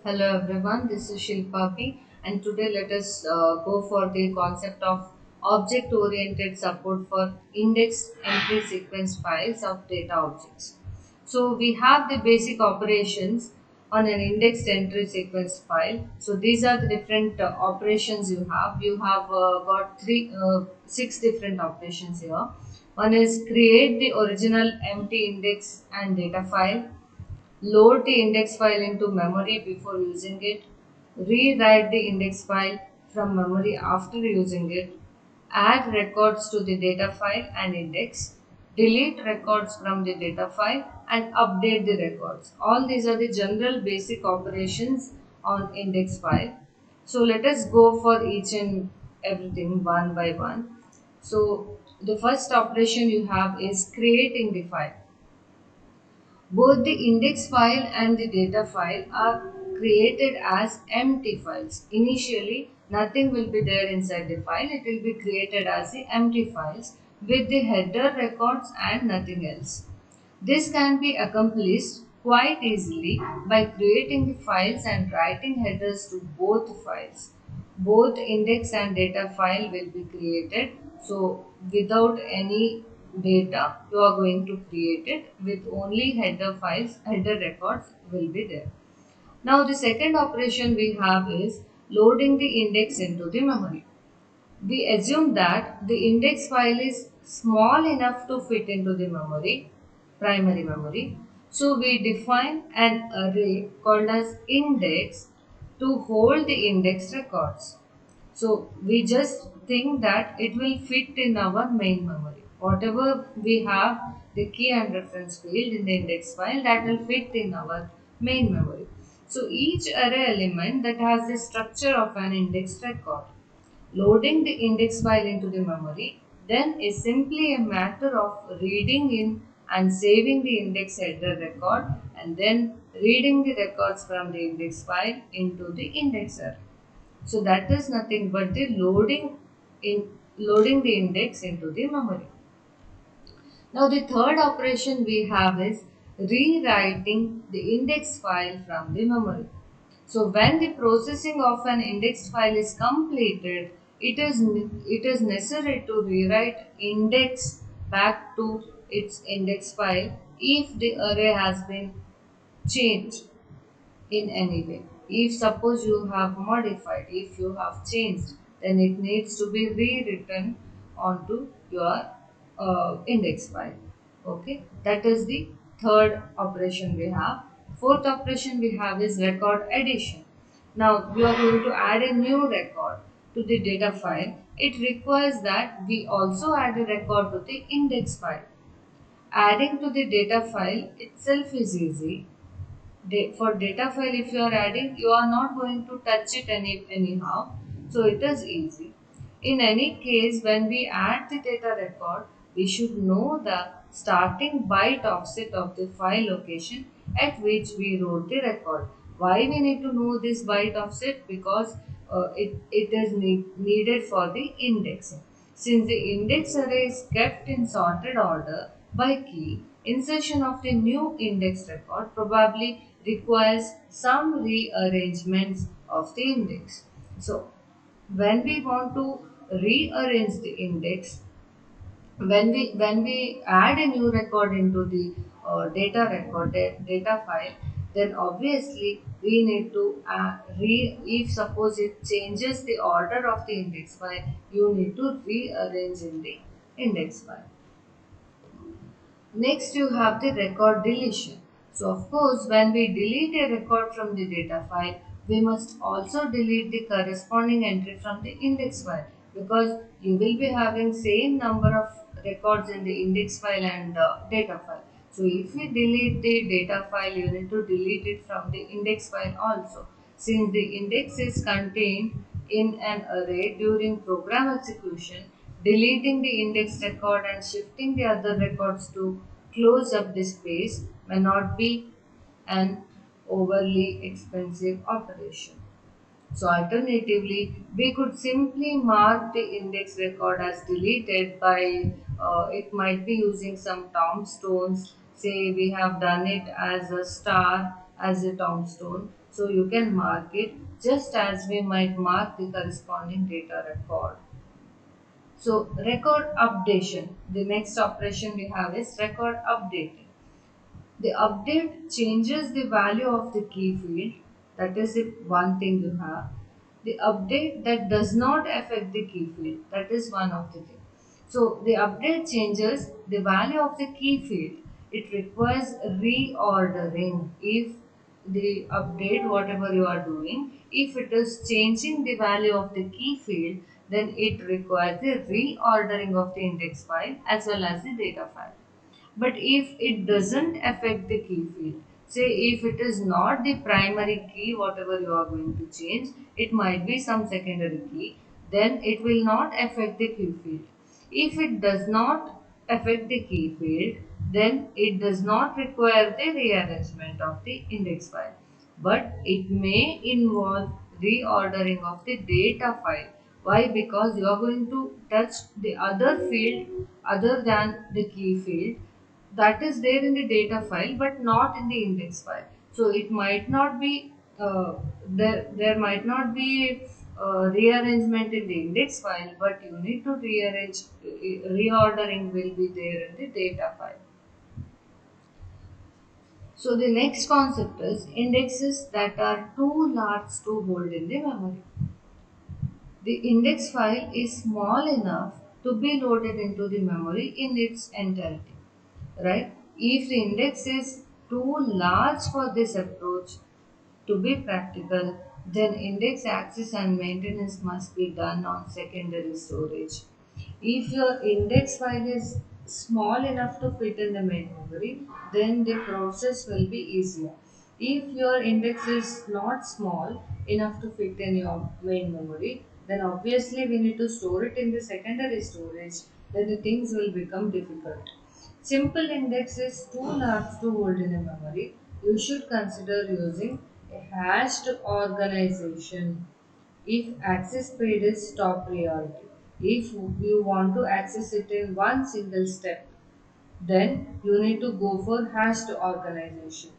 Hello everyone, this is Shilpapi and today let us go for the concept of object-oriented support for index entry sequence files of data objects. So we have the basic operations on an indexed entry sequence file. So these are the different operations you have. You have got six different operations here. One is create the original empty index and data file, load the index file into memory before using it, rewrite the index file from memory after using it, add records to the data file and index, delete records from the data file and update the records. All these are the general basic operations on index file. So let us go for each and everything one by one. So the first operation you have is creating the file. Both the index file and the data file are created as empty files. Initially, nothing will be there inside the file. It will be created as the empty files with the header records and nothing else. This can be accomplished quite easily by creating the files and writing headers to both files. Both index and data file will be created. So without any data, you are going to create it with only header files, header records will be there. Now the second operation we have is loading the index into the memory. We assume that the index file is small enough to fit into the memory, primary memory. So we define an array called as index to hold the index records. So we just think that it will fit in our main memory. Whatever we have, the key and reference field in the index file, that will fit in our main memory. So each array element that has the structure of an index record. Loading the index file into the memory then is simply a matter of reading in and saving the index header record and then reading the records from the index file into the indexer. So that is nothing but the loading the index into the memory. Now the third operation we have is rewriting the index file from the memory. So when the processing of an indexed file is completed, it is necessary to rewrite index back to its index file if the array has been changed in any way. If suppose you have modified, if you have changed, then it needs to be rewritten onto your index file. Okay, that is the third operation we have. Fourth operation we have is record addition. Now we are going to add a new record to the data file. It requires that we also add a record to the index file. Adding to the data file itself is easy. For data file, if you are adding, you are not going to touch it anyhow, so it is easy. In any case, when we add the data record, we should know the starting byte offset of the file location at which we wrote the record. Why we need to know this byte offset? Because it is needed for the indexing. Since the index array is kept in sorted order by key, insertion of the new index record probably requires some rearrangements of the index. So, when we want to rearrange the index, when we add a new record into the data file, then obviously we need to if suppose it changes the order of the index file, you need to rearrange in the index file. Next, you have the record deletion. So, of course, when we delete a record from the data file, we must also delete the corresponding entry from the index file, because you will be having same number of records in the index file and data file. So, if we delete the data file, you need to delete it from the index file also. Since the index is contained in an array during program execution, deleting the index record and shifting the other records to close up the space may not be an overly expensive operation. So alternatively, we could simply mark the index record as deleted by it might be using some tombstones. Say we have done it as a star as a tombstone. So you can mark it just as we might mark the corresponding data record. So record updation, the next operation we have is record updating. The update changes the value of the key field. That is the one thing you have. The update that does not affect the key field. That is one of the things. So the update changes the value of the key field. It requires reordering. If the update, whatever you are doing, if it is changing the value of the key field, then it requires the reordering of the index file as well as the data file. But if it doesn't affect the key field, say if it is not the primary key, whatever you are going to change, it might be some secondary key, then it will not affect the key field. If it does not affect the key field, then it does not require the rearrangement of the index file. But it may involve reordering of the data file. Why? Because you are going to touch the other field other than the key field that is there in the data file but not in the index file. So it might not be there might not be rearrangement in the index file, but you need to rearrange. Reordering will be there in the data file. So the next concept is indexes that are too large to hold in the memory. The index file is small enough to be loaded into the memory in its entirety, right? If the index is too large for this approach to be practical, then index access and maintenance must be done on secondary storage. If your index file is small enough to fit in the main memory, then the process will be easier. If your index is not small enough to fit in your main memory, then obviously we need to store it in the secondary storage, then the things will become difficult. Simple index is too large to hold in a memory. You should consider using a hashed organization if access speed is top priority. If you want to access it in one single step, then you need to go for hashed organization.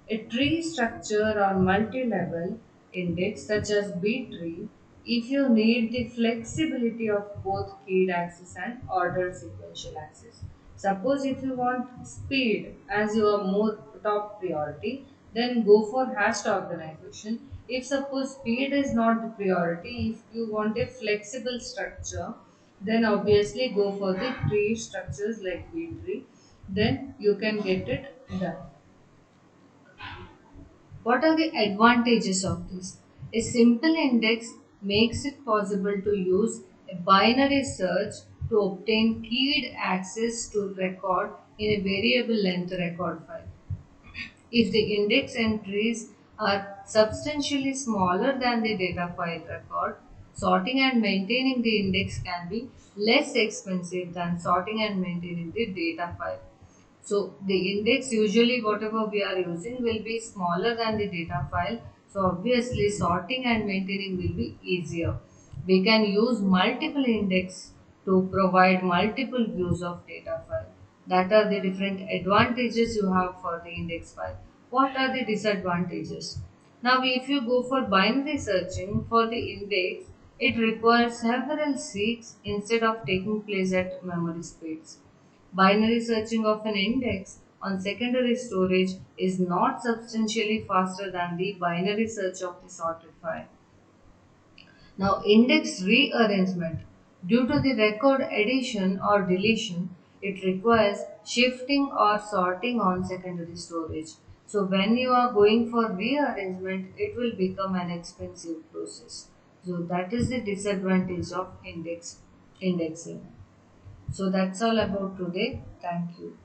A tree structure or multi-level index such as B tree, if you need the flexibility of both keyed access and ordered sequential access. Suppose if you want speed as your more top priority, then go for hashed organization. If suppose speed is not the priority, if you want a flexible structure, then obviously go for the tree structures like B tree. Then you can get it done. What are the advantages of this? A simple index makes it possible to use a binary search to obtain keyed access to record in a variable length record file. If the index entries are substantially smaller than the data file record, sorting and maintaining the index can be less expensive than sorting and maintaining the data file. So the index usually whatever we are using will be smaller than the data file. So obviously sorting and maintaining will be easier. We can use multiple index to provide multiple views of data file. That are the different advantages you have for the index file. What are the disadvantages? Now if you go for binary searching for the index, it requires several seeks instead of taking place at memory speeds. Binary searching of an index on secondary storage is not substantially faster than the binary search of the sorted file. Now, index rearrangement. Due to the record addition or deletion, it requires shifting or sorting on secondary storage. So, when you are going for rearrangement, it will become an expensive process. So, that is the disadvantage of indexing. So, that's all about today. Thank you.